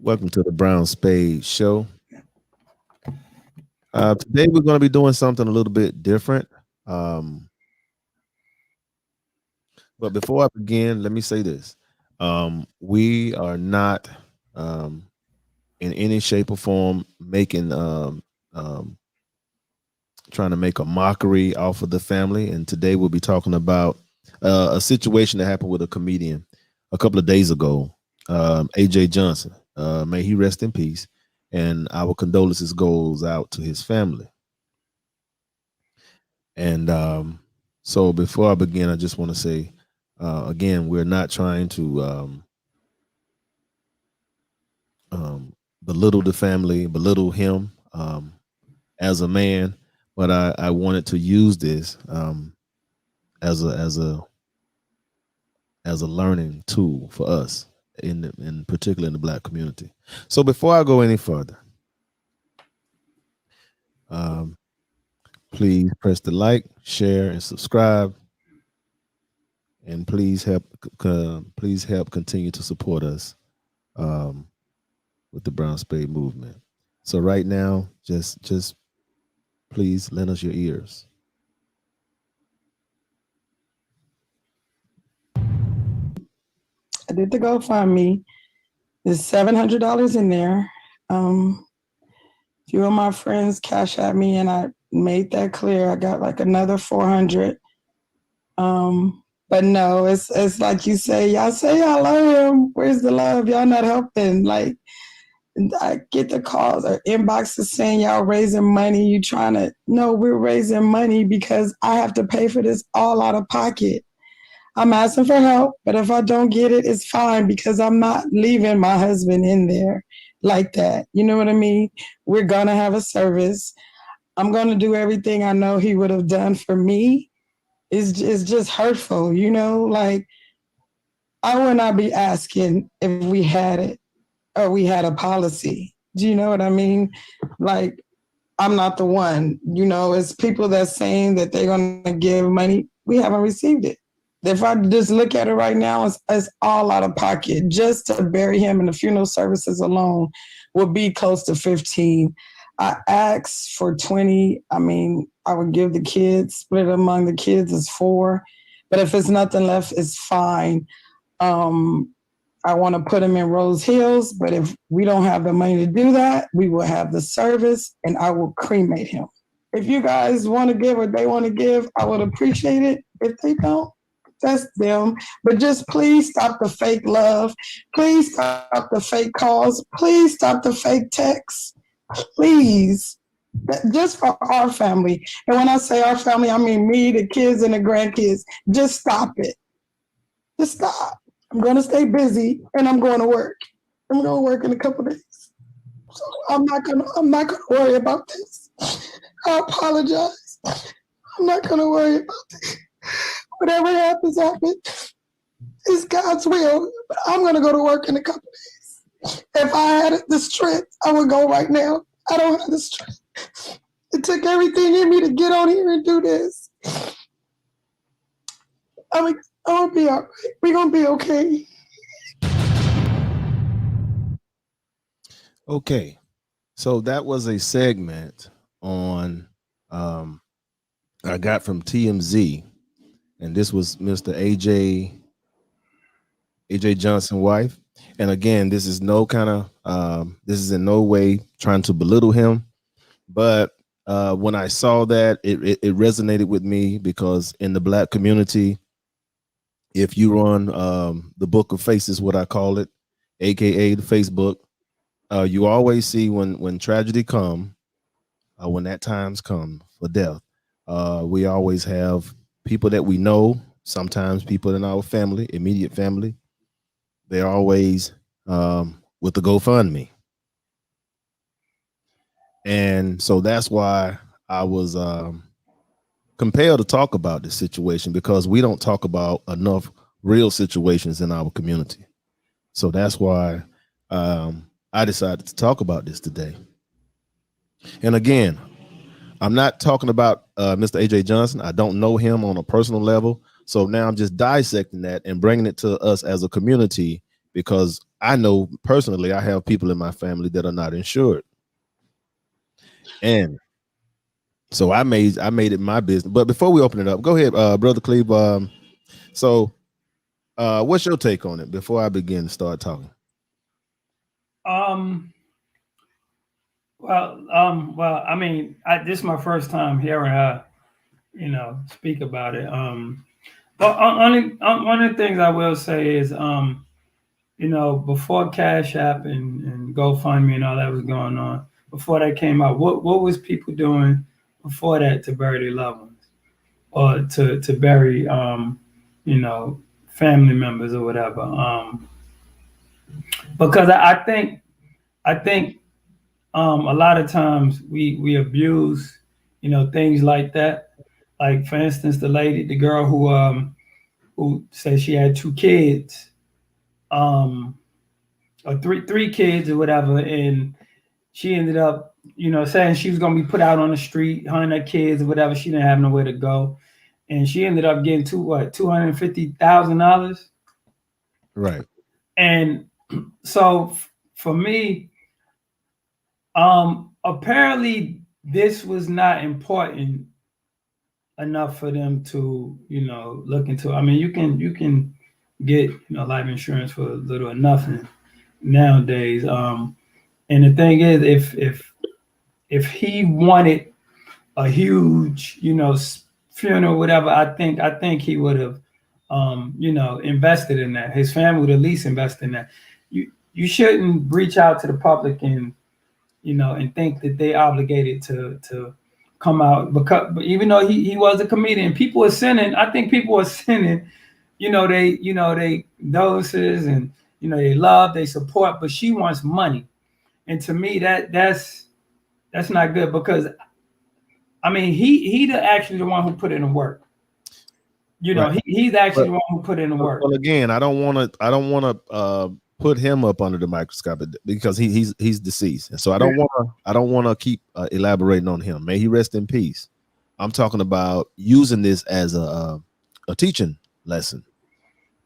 Welcome to the Brown Spade Show. Today we're going to be doing something a little bit different. Um, but before I begin, let me say this: we are not um, in any shape or form making um, trying to make a mockery off of the family. And today we'll be talking about a situation that happened with a comedian a couple of days ago, AJ Johnson. May he rest in peace. And our condolences goes out to his family. And so before I begin, I just want to say, again, we're not trying to belittle the family, belittle him as a man, but I wanted to use this as a learning tool for us in particular in the Black community. So before I go any further, um, please press the like, share, and subscribe, and please help continue to support us with the Brown Spade movement. So right now, just please lend us your ears. I did the GoFundMe. There's $700 in there. Few of my friends cash at me, and I made that clear. I got like another 400. But no, it's like you say. Y'all say y'all love him. Where's the love? Y'all not helping. Like I get the calls or inboxes saying y'all raising money. You trying to? No, we're raising money because I have to pay for this all out of pocket. I'm asking for help, but if I don't get it, it's fine because I'm not leaving my husband in there like that. You know what I mean? We're going to have a service. I'm going to do everything I know he would have done for me. It's just hurtful, you know? Like, I would not be asking if we had it or we had a policy. Do you know what I mean? Like, I'm not the one. You know, it's people that's saying that they're going to give money. We haven't received it. If I just look at it right now, it's all out of pocket. Just to bury him in the funeral services alone would be close to 15. I asked for 20. I mean, I would give the kids, split it among the kids is 4. But if it's nothing left, it's fine. I want to put him in Rose Hills, but if we don't have the money to do that, we will have the service and I will cremate him. If you guys want to give or they want to give, I would appreciate it. If they don't, that's them. But just please stop the fake love. Please stop the fake calls. Please stop the fake texts. Please. Just for our family. And when I say our family, I mean me, the kids, and the grandkids. Just stop it. Just stop. I'm going to stay busy and I'm going to work. I'm going to work in a couple of days. So I'm not gonna worry about this. I apologize. I'm not gonna worry about this. Whatever happens, happens. It's God's will. But I'm gonna go to work in a couple of days. If I had the strength, I would go right now. I don't have the strength. It took everything in me to get on here and do this. I'm gonna be all right. We're gonna be okay. Okay, so that was a segment on I got from TMZ, and this was Mr. AJ Johnson wife. And again, this is no kind of this is in no way trying to belittle him, but when I saw that, it resonated with me because in the Black community, if you run the Book of Faces, what I call it, aka the Facebook, you always see when tragedy come, when that times come for death, we always have people that we know, sometimes people in our family, immediate family. They're always with the GoFundMe. And so that's why I was compelled to talk about this situation, because we don't talk about enough real situations in our community. So that's why I decided to talk about this today. And again, I'm not talking about Mr. AJ Johnson. I don't know him on a personal level. So now I'm just dissecting that and bringing it to us as a community, because I know personally I have people in my family that are not insured. And so I made it my business. But before we open it up, go ahead, Brother Cleve. So what's your take on it before I begin to start talking? Well, I mean, this is my first time hearing her, speak about it. But one of the things I will say is, before Cash App and GoFundMe and all that was going on, before that came out, what was people doing before that to bury their loved ones or to bury, family members or whatever? Because I think a lot of times we abuse, things like that. Like for instance, the girl who said she had 2 kids, or three kids or whatever, and she ended up, saying she was gonna be put out on the street, her and her kids or whatever. She didn't have nowhere to go, and she ended up getting $250,000. Right. And so for me, apparently this was not important enough for them to, look into. I mean, you can get, life insurance for little or nothing nowadays. And the thing is, if he wanted a huge, funeral, whatever, I think he would have, invested in that. His family would at least invest in that. You shouldn't reach out to the public and think that they obligated to come out, because even though he was a comedian, people are sending. I think people are sending, they doses and they love, they support, but she wants money, and to me that's not good, because I mean he actually the one who put in the work. Right. He's actually the one who put in the work. Well, again, I don't want to put him up under the microscope because he's deceased, and so I don't want to keep elaborating on him. May he rest in peace. I'm talking about using this as a teaching lesson,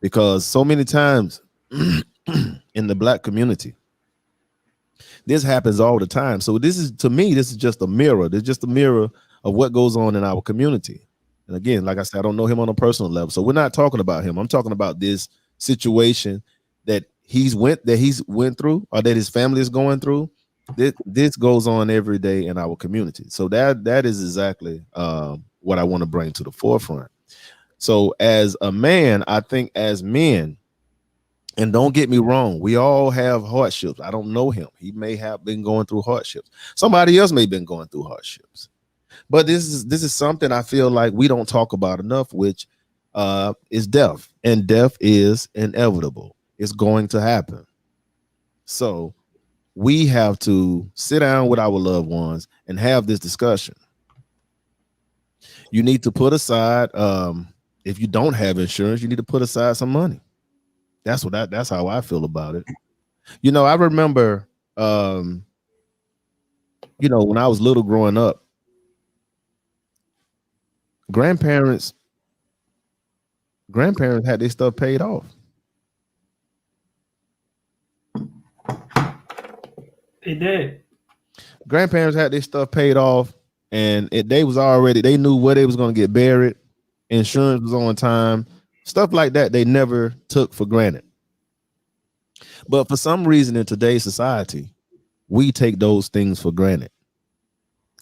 because so many times in the Black community, this happens all the time. So this is, to me, this is just a mirror. It's just a mirror of what goes on in our community. And again, like I said, I don't know him on a personal level, so we're not talking about him. I'm talking about this situation that he's went through, or that his family is going through. This goes on every day in our community. So that is exactly what I want to bring to the forefront. So as a man, I think as men, and don't get me wrong, we all have hardships. I don't know him. He may have been going through hardships. Somebody else may have been going through hardships. But this is something I feel like we don't talk about enough, which is death. And death is inevitable. It's going to happen. So we have to sit down with our loved ones and have this discussion. You need to put aside, if you don't have insurance, you need to put aside some money. That's how I feel about it. I remember, when I was little growing up, grandparents had their stuff paid off. They did. Grandparents had their stuff paid off, and they knew where they was going to get buried. Insurance was on time. Stuff like that they never took for granted. But for some reason in today's society, we take those things for granted.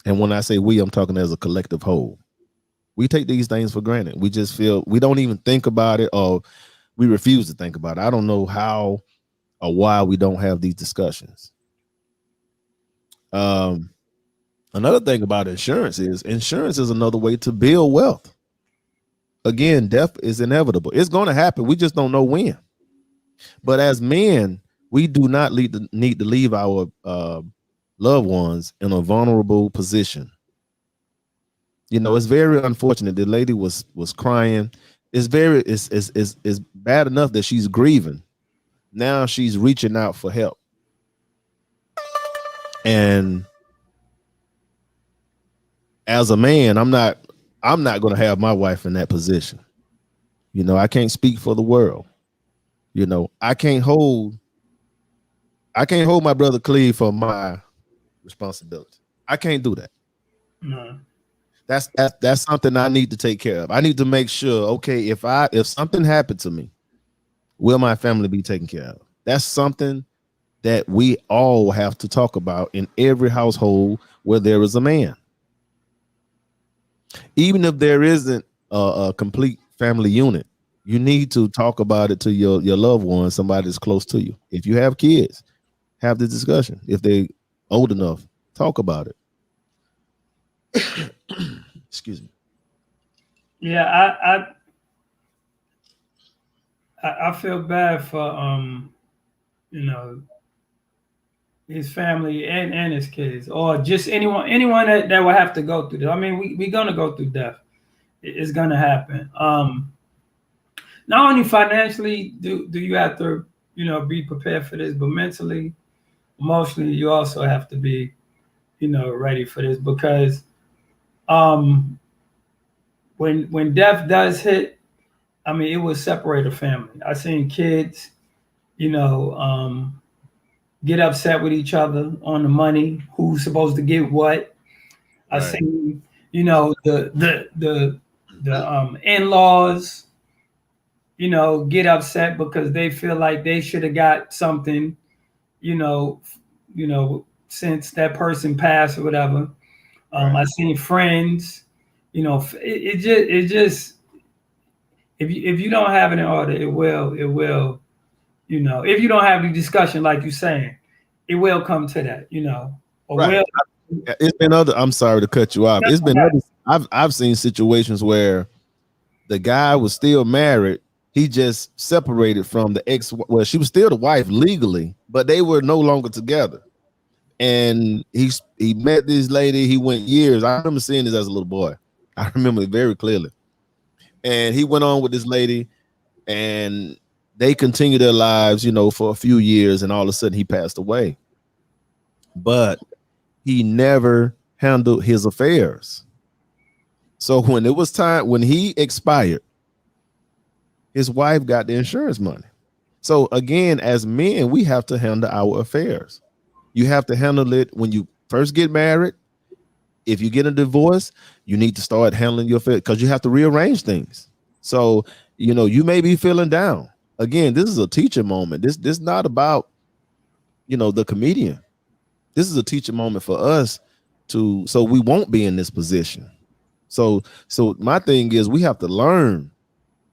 And when I say we, I'm talking as a collective whole. We take these things for granted. We just feel we don't even think about it, or we refuse to think about it. I don't know how or why we don't have these discussions. Another thing about insurance is another way to build wealth. Again, death is inevitable. It's going to happen. We just don't know when. But as men, we do not need to leave our loved ones in a vulnerable position. It's very unfortunate. The lady was crying. It's bad enough that she's grieving. Now she's reaching out for help. And as a man, I'm not going to have my wife in that position. I can't speak for the world. I can't hold I can't hold my brother Cleve for my responsibility. I can't do that. No. That's something I need to take care of. I need to make sure, okay, if something happened to me, will my family be taken care of? That's something that we all have to talk about in every household where there is a man. Even if there isn't a complete family unit, you need to talk about it to your loved one, somebody that's close to you. If you have kids, have the discussion. If they're old enough, talk about it. Excuse me. Yeah, I feel bad for you know, his family and his kids, or just anyone that will have to go through this. I mean, we're gonna go through death. It's gonna happen. Not only financially do you have to, be prepared for this, but mentally, emotionally, you also have to be, ready for this, because when death does hit, I mean, it will separate a family. I've seen kids, get upset with each other on the money, who's supposed to get what. I've Right. seen, the in-laws, get upset because they feel like they should have got something, since that person passed or whatever. Right. I've seen friends, it just if you don't have it in order, it will, if you don't have the discussion like you're saying, it will come to that, or Right. will. It's been other. I'm sorry to cut you off. It's been other. I've seen situations where the guy was still married. He just separated from the ex. Well, she was still the wife legally, but they were no longer together. And he met this lady. He went years. I remember seeing this as a little boy. I remember it very clearly. And he went on with this lady, and they continued their lives, for a few years. And all of a sudden, he passed away. But he never handled his affairs. So when it was time, when he expired, his wife got the insurance money. So again, as men, we have to handle our affairs. You have to handle it when you first get married. If you get a divorce, you need to start handling your affairs, because you have to rearrange things. So, you may be feeling down. Again, this is a teacher moment. This is not about, the comedian. This is a teaching moment for us so we won't be in this position. So my thing is, we have to learn.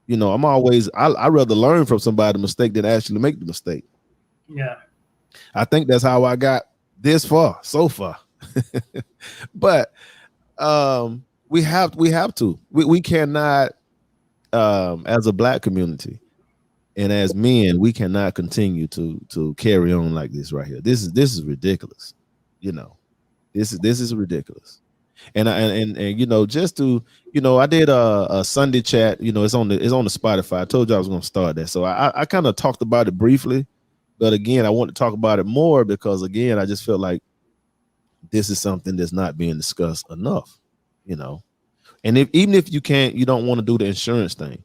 I rather learn from somebody's mistake than actually make the mistake. Yeah. I think that's how I got this far, so far. But we have to. We cannot, as a Black community and as men, we cannot continue to carry on like this right here. This is ridiculous. This is ridiculous. And just to, I did a Sunday chat. It's on the Spotify. I told you I was going to start that, so I kind of talked about it briefly, but again, I want to talk about it more because again, I just feel like this is something that's not being discussed enough. And even if you don't want to do the insurance thing,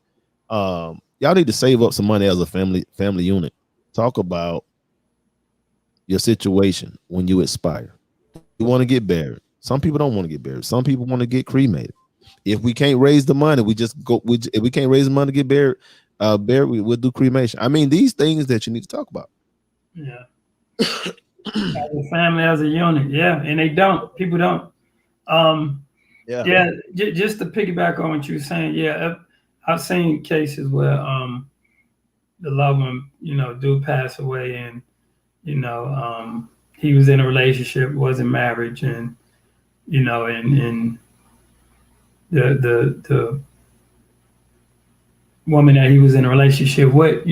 y'all need to save up some money as a family unit. Talk about your situation when you expire. You want to get buried. Some people don't want to get buried. Some people want to get cremated. If we can't raise the money, if we can't raise the money to get buried, we'll do cremation. I mean, these things that you need to talk about. Yeah. As a family, as a unit. Yeah. And people don't. Just to piggyback on what you were saying. Yeah. I've seen cases where the loved one, do pass away, and he was in a relationship, wasn't married, and and the woman that he was in a relationship with,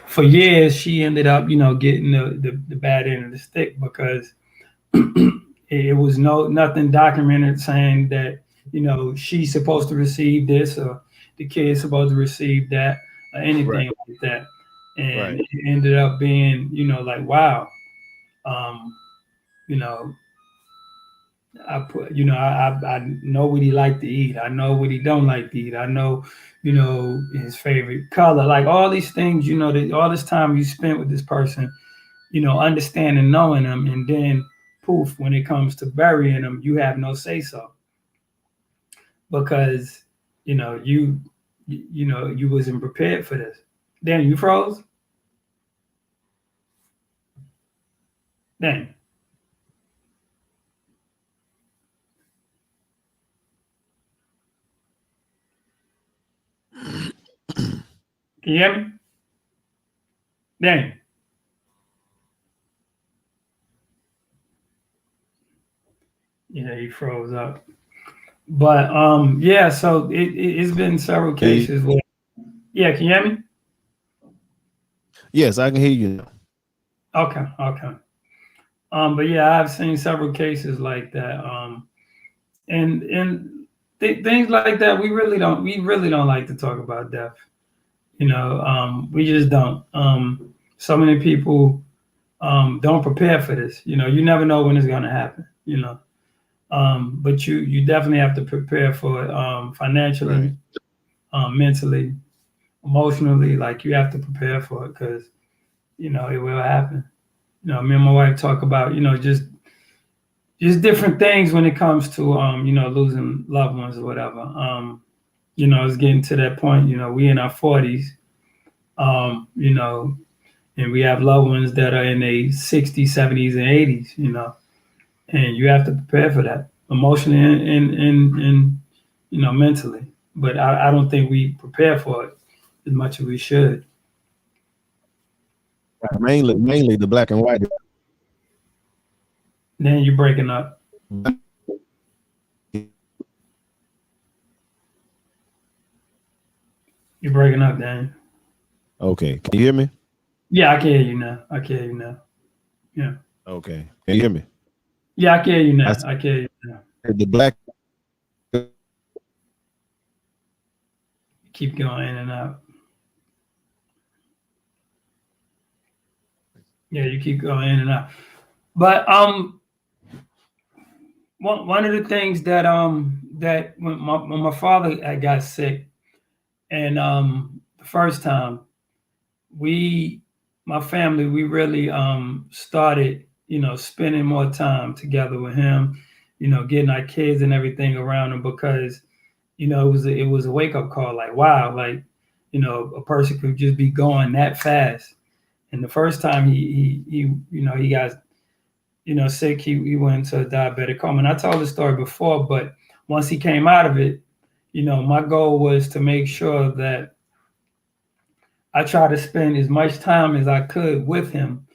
for years, she ended up, getting the bad end of the stick, because it was nothing documented saying that, she's supposed to receive this, or the kid's supposed to receive that, or anything Right. like that. And It ended up being, like, wow, I know what he liked to eat. I know what he don't like to eat. I know, his favorite color, like all these things, all this time you spent with this person, understanding, knowing them, and then poof, when it comes to burying them, you have no say so because you wasn't prepared for this. Dan, you froze? Dan. Can you hear me? Dan. Yeah, he froze up. But yeah, so it's been several cases where, yeah, can you hear me? Yes, I can hear you now. Okay. But yeah, I've seen several cases like that. And things like that, we really don't like to talk about death. We just don't. So many people don't prepare for this. You never know when it's gonna happen, but you definitely have to prepare for it financially, Right. Mentally, emotionally. Like you have to prepare for it because it will happen. Me and my wife talk about just different things when it comes to losing loved ones or whatever. It's getting to that point. We in our 40s, and we have loved ones that are in their 60s, 70s, and 80s. And you have to prepare for that emotionally and mentally. But I don't think we prepare for it as much as we should. Mainly the black and white. Then you're breaking up. You're breaking up, Dan. Okay, can you hear me? Yeah, I can hear you now. Yeah. Okay, can you hear me? Yeah, I can hear you now. I can hear you now. The black. Keep going in and out. Yeah, you keep going in and out. But one of the things that that when my father had got sick, and the first time my family, we really started spending more time together with him, getting our kids and everything around him because it was a wake up call. Like, wow, like a person could just be going that fast. And the first time he got sick, he went into a diabetic coma. And I told the story before, but once he came out of it, my goal was to make sure that I try to spend as much time as I could with him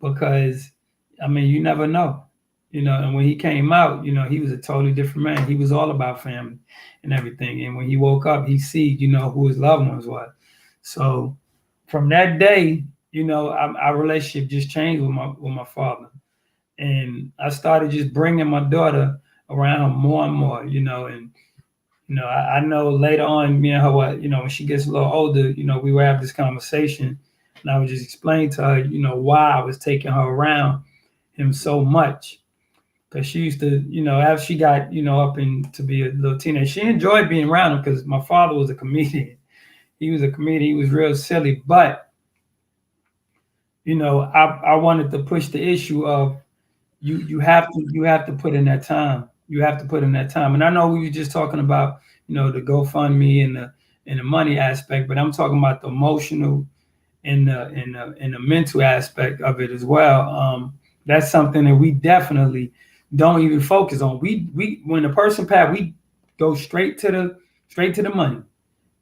because, you never know, and when he came out, he was a totally different man. He was all about family and everything. And when he woke up, he see, who his loved ones were. So from that day, our relationship just changed with my father. And I started just bringing my daughter around more and more, and I know later on, me and her, when she gets a little older, we would have this conversation, and I would just explain to her, why I was taking her around him so much, because she used to, after she got, up in to be a little teenager, she enjoyed being around him because my father was a comedian. He was a comedian. He was real silly, but I wanted to push the issue of you have to put in that time. You have to put in that time. And I know we were just talking about, the GoFundMe and the money aspect, but I'm talking about the emotional and the mental aspect of it as well. That's something that we definitely don't even focus on. We when the person passed, we go straight to the money.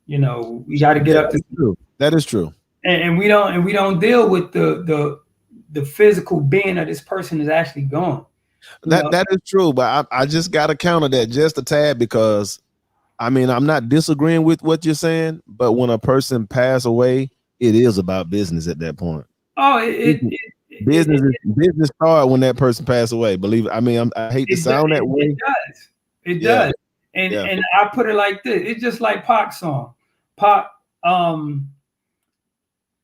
We got to get up to. True. That is true. And we don't deal with the physical being of this person is actually gone. That is true, but I just got to counter that just a tad because, I'm not disagreeing with what you're saying, but when a person pass away, it is about business at that point. Oh, business start when that person passed away. Believe it. I hate to sound that way. It does. And I put it like this: it's just like Pac's song. Pac,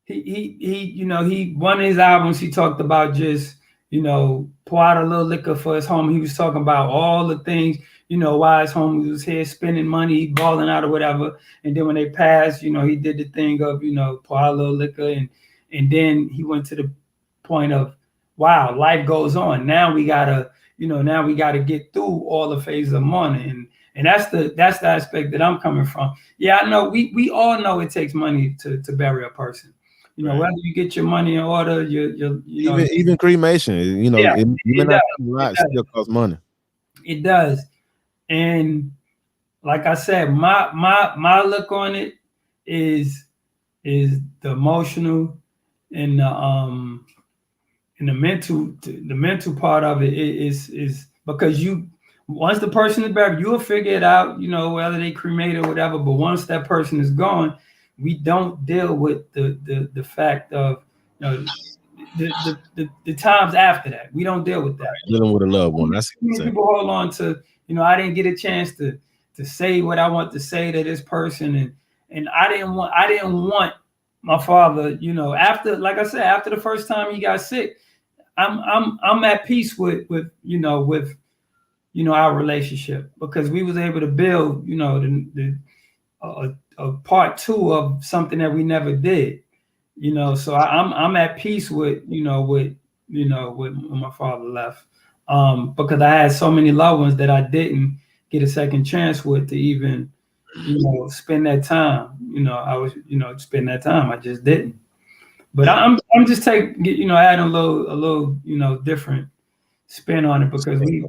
he one of his albums, he talked about just pour out a little liquor for his home. He was talking about all the things, why his home was here spending money, balling out or whatever. And then when they passed, he did the thing of pour out a little liquor, and then he went to the point of wow, life goes on. Now we gotta, now we gotta get through all the phases of mourning, and that's the aspect that I'm coming from. Yeah, I know we all know it takes money to bury a person. Right. Whether you get your money in order, even cremation, Yeah, you may it not does. a lot, It does. still costs money. It does. And like I said, my look on it is the emotional and the mental part of it is because once the person is buried, you'll figure it out, whether they cremate or whatever. But once that person is gone, we don't deal with the fact of the times after that. We don't deal with that. Dealing with a loved one. That's People hold on to, I didn't get a chance to say what I want to say to this person, and I didn't want my father, after, like I said, after the first time he got sick, I'm at peace with our relationship, because we was able to build, a part two of something that we never did. So I'm at peace with when my father left, because I had so many loved ones that I didn't get a second chance with to even spend that time. I was spend that time. I just didn't. But I'm just adding a little different spin on it, because we.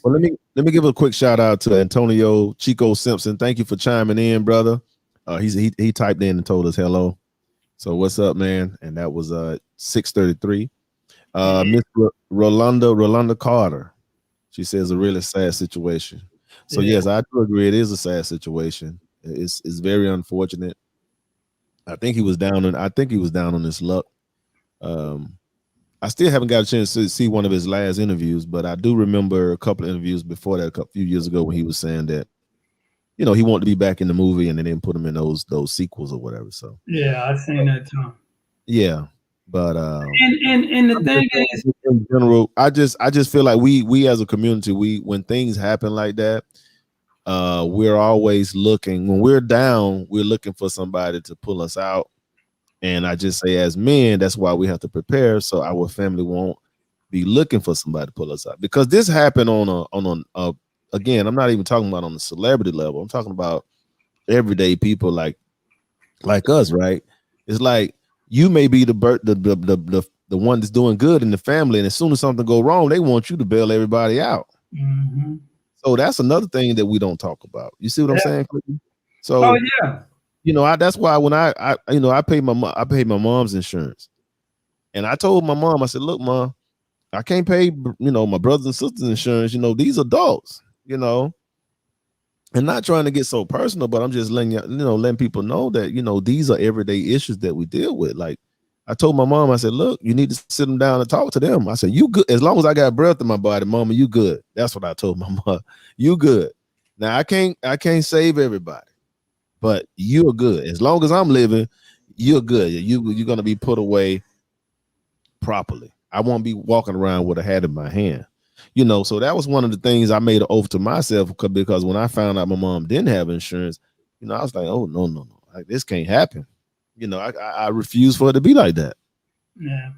Well, let me give a quick shout out to Antonio Chico Simpson. Thank you for chiming in, brother. He typed in and told us hello. So what's up, man? And that was 6:33. Miss Rolanda Carter. She says a really sad situation. So yes, I do agree. It is a sad situation. It's very unfortunate. I think he was down on his luck. I still haven't got a chance to see one of his last interviews, but I do remember a couple of interviews before that, a few years ago, when he was saying that, he wanted to be back in the movie, and they didn't put him in those sequels or whatever. So yeah, I've seen that too. Yeah, but and the thing is, in general, I just feel like we as a community, when things happen like that, we're always looking. When we're down, we're looking for somebody to pull us out. And I just say, as men, that's why we have to prepare, so our family won't be looking for somebody to pull us out. Because this happened on again, I'm not even talking about on the celebrity level. I'm talking about everyday people like us, right? It's like you may be the one that's doing good in the family, and as soon as something go wrong, they want you to bail everybody out. Mm-hmm. So that's another thing that we don't talk about. You see what I'm saying? So, oh yeah. That's why when I paid my mom's insurance, and I told my mom, I said, look, Mom, I can't pay, my brothers and sisters insurance. These adults, and not trying to get so personal, but I'm just letting people know that, these are everyday issues that we deal with. Like I told my mom, I said, look, you need to sit them down and talk to them. I said, you good. As long as I got breath in my body, Mama, you good. That's what I told my mom. You good. Now I can't save everybody, but you're good. As long as I'm living, you're good. You're going to be put away properly. I won't be walking around with a hat in my hand. So that was one of the things I made an oath to myself, because when I found out my mom didn't have insurance, I was like, oh, no. Like, this can't happen. I refuse for it to be like that. Yeah.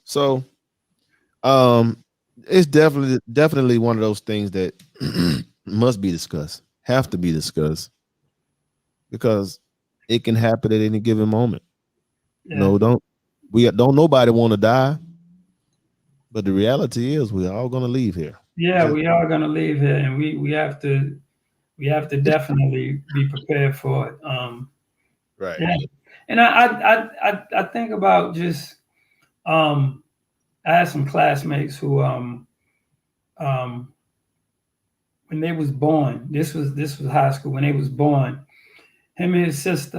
So it's definitely one of those things that must be discussed, have to be discussed, because it can happen at any given moment. Yeah. Don't nobody want to die, but the reality is we're all going to leave here. Yeah, we are going to leave here, and we have to definitely be prepared for it. Right. Yeah. And I think about just I had some classmates who when they was born, this was high school, when they was born, him and his sister,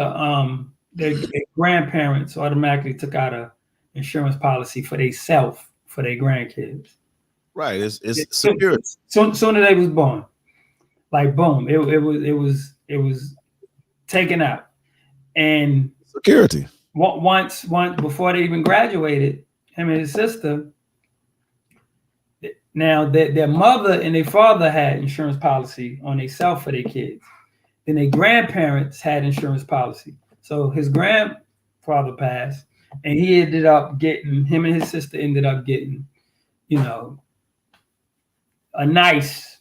their grandparents automatically took out a insurance policy for themselves, for their grandkids. Right. It's security. Soon as they was born, like boom, it was taken out. And security. Once before they even graduated, him and his sister, now their mother and their father had insurance policy on themselves for their kids. Then their grandparents had insurance policy. So his grandfather passed, and he ended up getting, him and his sister ended up getting, you know, a nice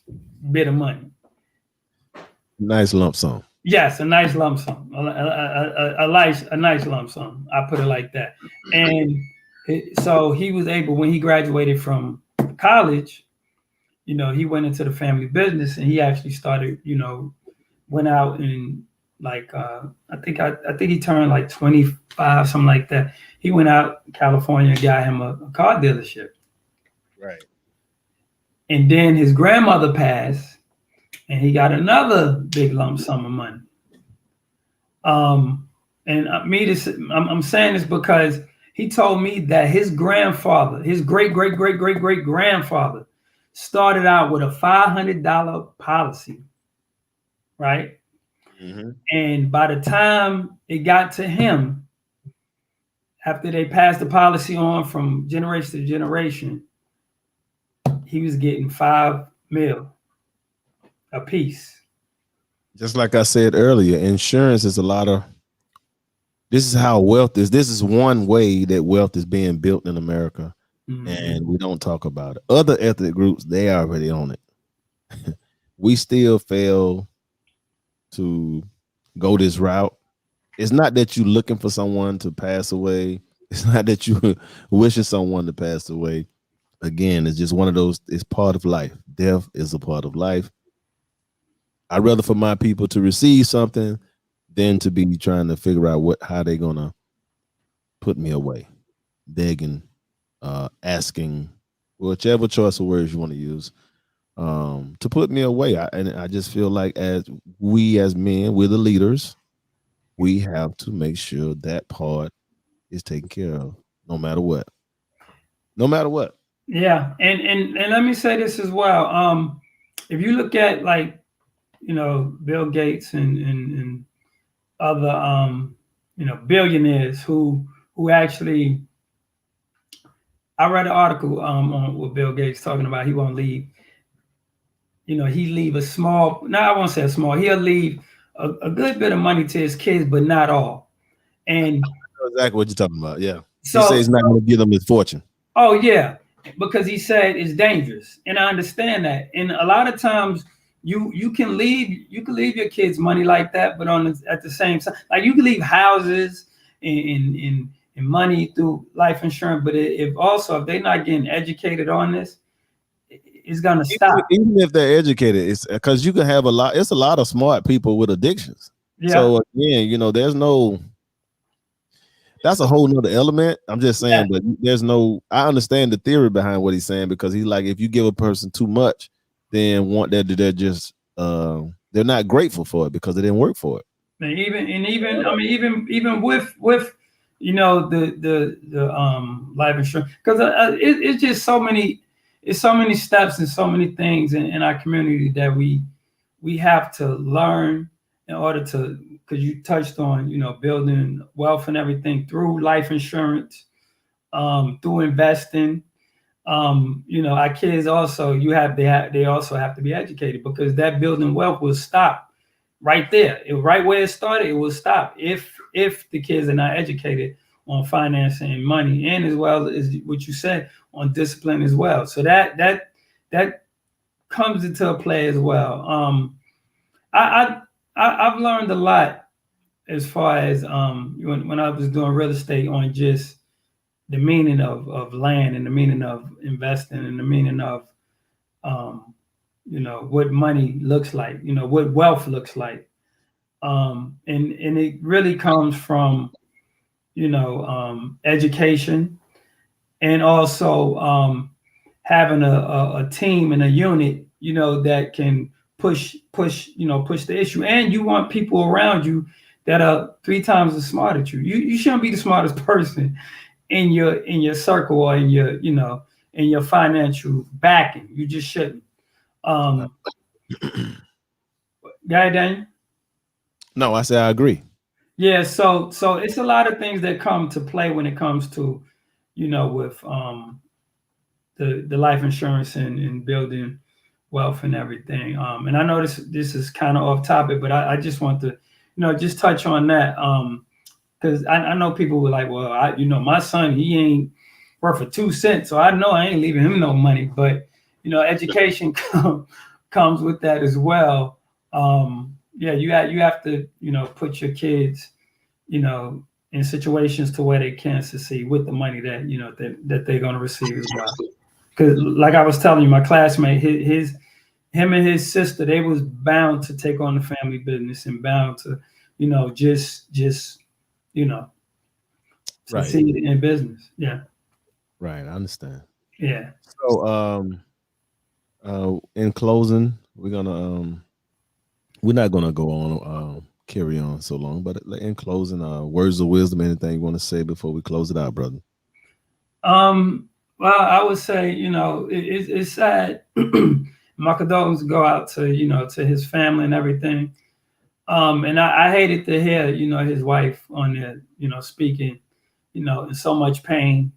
bit of money. Nice lump sum. Yes, a nice lump sum, a nice lump sum. I put it like that. And so he was able, when he graduated from college, you know, he went into the family business, and he actually started, you know, went out and like I think he turned like 25, something like that. He went out in California and got him a car dealership. Right. And then his grandmother passed, and he got another big lump sum of money. And I'm saying this because he told me that his grandfather, his great grandfather, started out with a $500 policy, right? Mm-hmm. And by the time it got to him, after they passed the policy on from generation to generation, he was getting $5 million a piece. Just like I said earlier, insurance is a lot of. This is how wealth is. This is one way that wealth is being built in America, and we don't talk about it. Other ethnic groups, they already own it. We still fail to go this route. It's not that you're looking for someone to pass away. It's not that you wishing someone to pass away. Again, it's just one of those. It's part of life. Death is a part of life. I'd rather for my people to receive something than to be trying to figure out how they're gonna put me away, begging, asking, whichever choice of words you want to use, to put me away. And I just feel like as men, we're the leaders. We have to make sure that part is taken care of, no matter what. No matter what. Yeah, and let me say this as well. If you look at, like, you know, Bill Gates and other you know, billionaires who actually, I read an article on with Bill Gates talking about he won't leave. You know, he leave a small. Now I won't say a small. He'll leave a good bit of money to his kids, but not all. And I know exactly what you're talking about. Yeah. So he says he's not going to give them his fortune. Oh yeah, because he said it's dangerous, and I understand that. And a lot of times, you can leave your kids money like that, but at the same time, like, you can leave houses and money through life insurance, but if they're not getting educated on this, it's gonna stop. Even if they're educated, it's because you can have it's a lot of smart people with addictions. Yeah. So again, you know, that's a whole nother element. I'm just saying, but I understand the theory behind what he's saying, because he's like, if you give a person too much, then they're just they're not grateful for it because they didn't work for it. And even with you know, the life insurance, because it's just so many steps and so many things in our community that we have to learn in order to, because you touched on, you know, building wealth and everything through life insurance, through investing. You know, our kids also, they also have to be educated, because that building wealth will stop right there. Right where it started, it will stop if the kids are not educated on financing and money, and as well as what you said on discipline as well. So that comes into play as well. I've learned a lot as far as when I was doing real estate, on just the meaning of land, and the meaning of investing, and the meaning of you know, what money looks like, you know, what wealth looks like. And it really comes from, you know, education, and also having a team and a unit, you know, that can push the issue. And you want people around you that are 3 times as smart as you. You shouldn't be the smartest person in your circle, or in your, you know, in your financial backing. You just shouldn't. Guy Daniel? No, I say I agree. Yeah, so it's a lot of things that come to play when it comes to, you know, with the life insurance and building wealth and everything. And I know this is kind of off topic, but I just want to, you know, just touch on that. because I know people were like, well, my son, he ain't worth for 2 cents, so I know I ain't leaving him no money. But education comes with that as well. Yeah, you have to put your kids in situations to where they can succeed with the money that that they're going to receive as well. Because like I was telling you, my classmate, him and his sister, they was bound to take on the family business and bound to just Right. succeed in business. Yeah. Right. I understand. Yeah. So in closing, we're not gonna go on carry on so long, but in closing, words of wisdom, anything you want to say before we close it out, brother? Well, I would say, it's sad. My condolences go out to, to his family and everything. And I hated to hear, his wife on there, speaking, in so much pain.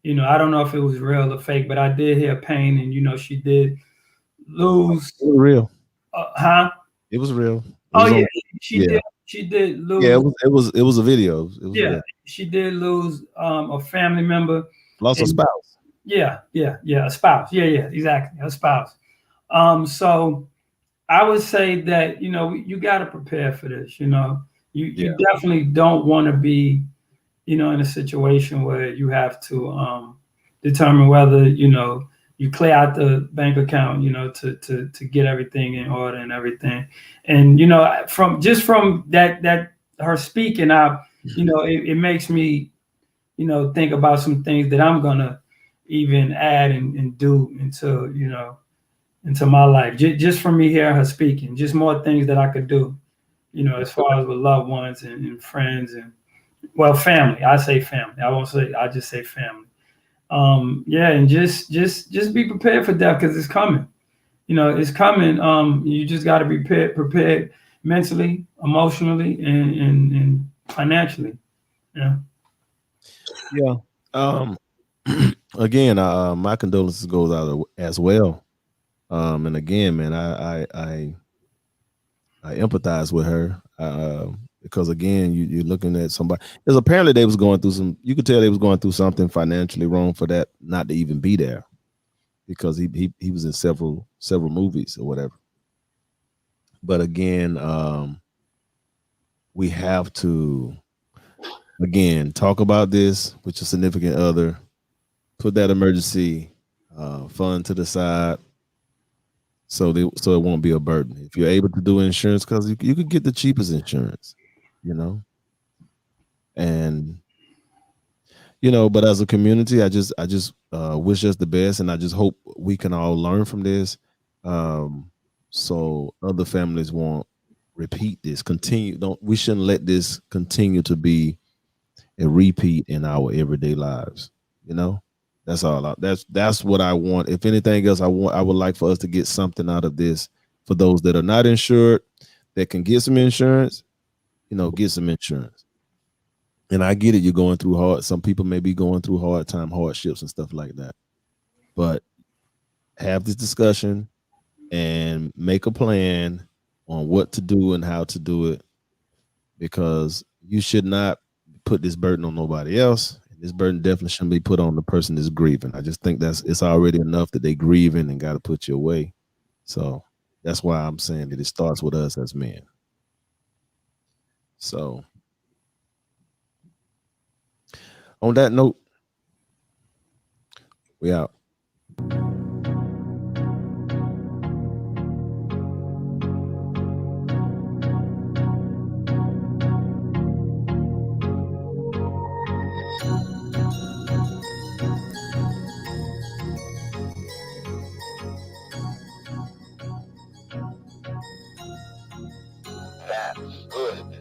I don't know if it was real or fake, but I did hear pain, and she did lose. It was real. Huh? It was real. She did lose. Yeah, it was a video. It was real. She did lose a family member. Lost a spouse. Yeah, a spouse. Yeah, exactly, a spouse. So I would say that you got to prepare for this. You definitely don't want to be in a situation where you have to determine whether you clear out the bank account to get everything in order and everything. And from that her speaking out, it makes me think about some things that I'm gonna even add and do into my life. Just from me hearing her speaking, just more things that I could do, as far as with loved ones and friends and family. I say family. I just say family. And just be prepared for death because it's coming. It's coming. You just got to be prepared mentally, emotionally, and financially. Yeah. Again, my condolences goes out as well. And again, man, I empathize with her because again, you're looking at somebody. Because apparently they was going through some. You could tell they was going through something financially wrong for that not to even be there, because he was in several movies or whatever. But again, we have to talk about this with your significant other. Put that emergency fund to the side, so it won't be a burden. If you're able to do insurance, because you could get the cheapest insurance, and but as a community, I just wish us the best, and I just hope we can all learn from this, so other families won't repeat this. We shouldn't let this continue to be a repeat in our everyday lives. That's all. That's what I want. If anything else, I would like for us to get something out of this for those that are not insured, that can get some insurance. Get some insurance. And I get it. You're going through hard. Some people may be going through hardships and stuff like that. But have this discussion and make a plan on what to do and how to do it, because you should not put this burden on nobody else. This burden definitely shouldn't be put on the person that's grieving. I just think it's already enough that they grieving and got to put you away. So that's why I'm saying that it starts with us as men. So on that note, we out. That's good.